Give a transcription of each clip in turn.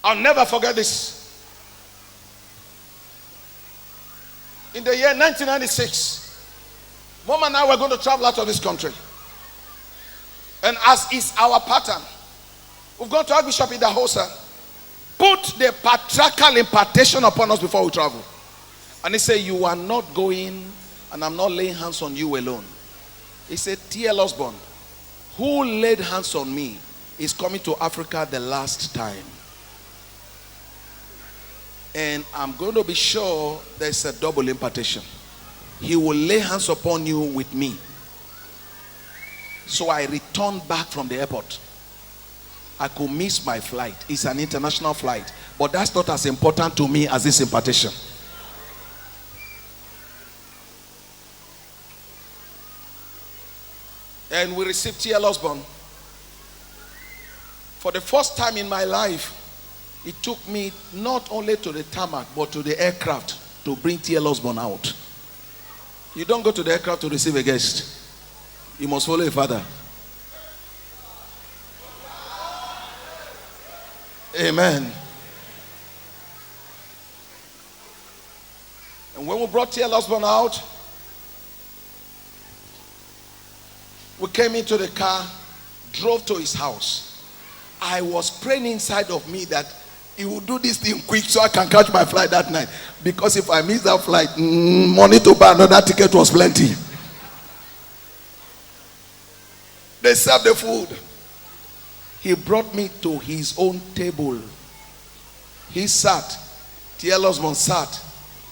I'll never forget this. In the year 1996, Mom and I were going to travel out of this country. And as is our pattern, we've gone to Archbishop Idahosa, put the patriarchal impartation upon us before we travel. And he said, you are not going, and I'm not laying hands on you alone. He said, T.L. Osborne, who laid hands on me, is coming to Africa the last time. And I'm going to be sure there's a double impartation. He will lay hands upon you with me. So I returned back from the airport. I could miss my flight. It's an international flight. But that's not as important to me as this impartation. And we received T.L. Osborne. For the first time in my life, it took me not only to the tarmac, but to the aircraft to bring T.L. Osborne out. You don't go to the aircraft to receive a guest. You must follow a father. Amen. And when we brought T.L. Osborne out, we came into the car, drove to his house. I was praying inside of me that he will do this thing quick so I can catch my flight that night. Because if I miss that flight, money to buy another ticket was plenty. They served the food. He brought me to his own table. He sat. T.L. Osborne sat.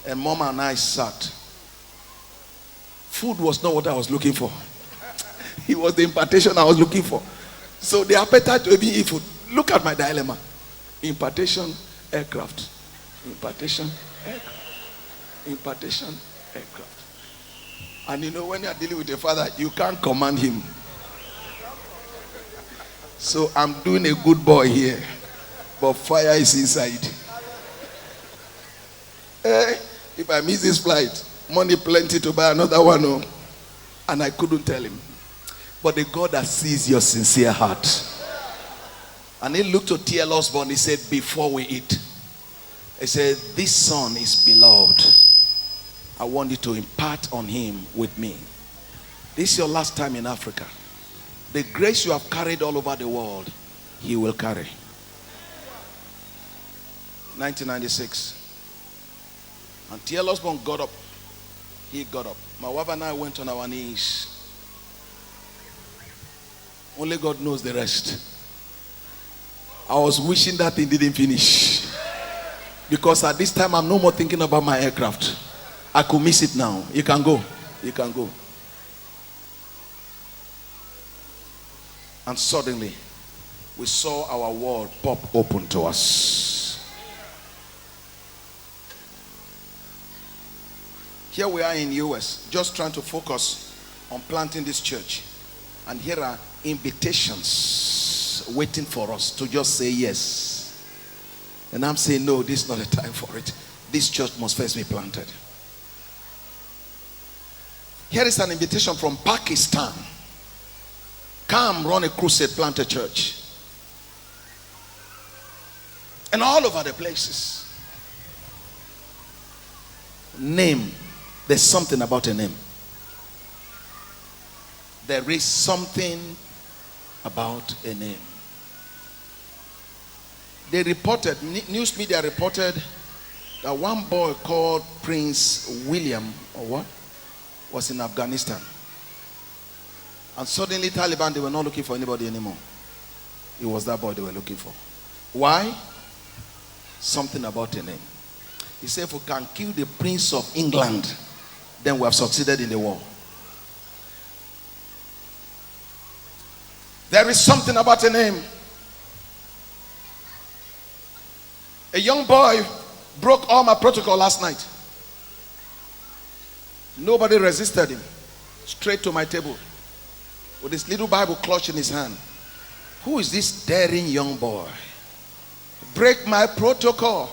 And Mom and I sat. Food was not what I was looking for. It was the impartation I was looking for. So the appetite to be eat food. Look at my dilemma. Impartation, aircraft. Impartation, aircraft. Impartation, aircraft. And you know, when you are dealing with a father, you can't command him. So I'm doing a good boy here. But fire is inside. If I miss this flight, money plenty to buy another one. Oh. And I couldn't tell him. But the God that sees your sincere heart. And he looked to T.L. Osborne. He said, before we eat, he said, this son is beloved. I want you to impart on him with me. This is your last time in Africa. The grace you have carried all over the world, he will carry. 1996. And T.L. Osborne got up. He got up. My wife and I went on our knees. Only God knows the rest. I was wishing that thing didn't finish. Because at this time, I'm no more thinking about my aircraft. I could miss it now. You can go. You can go. And suddenly, we saw our world pop open to us. Here we are in the US, just trying to focus on planting this church. And here are invitations waiting for us to just say yes. And I'm saying, no, this is not the time for it. This church must first be planted. Here is an invitation from Pakistan. Come run a crusade, plant a church. And all over the places. Name. There's something about a name. There is something about a name. They reported, news media reported that one boy called Prince William, or what, was in Afghanistan. And suddenly Taliban, they were not looking for anybody anymore. It was that boy they were looking for. Why? Something about a name. He said, if we can kill the Prince of England, then we have succeeded in the war. There is something about a name. A young boy broke all my protocol last night. Nobody resisted him. Straight to my table with his little Bible clutch in his hand. Who is this daring young boy? Break my protocol.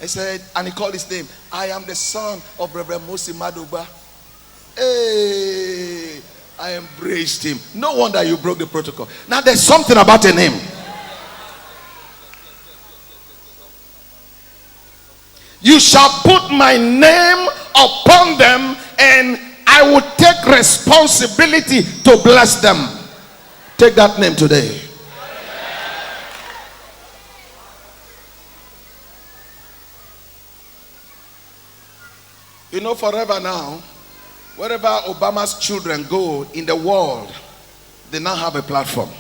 I said, and he called his name. I am the son of Reverend Musi Maduba. Hey, I embraced him. No wonder you broke the protocol. Now there's something about a name. You shall put my name upon them, and I will take responsibility to bless them. Take that name today. You know, forever now, wherever Obama's children go in the world, they now have a platform.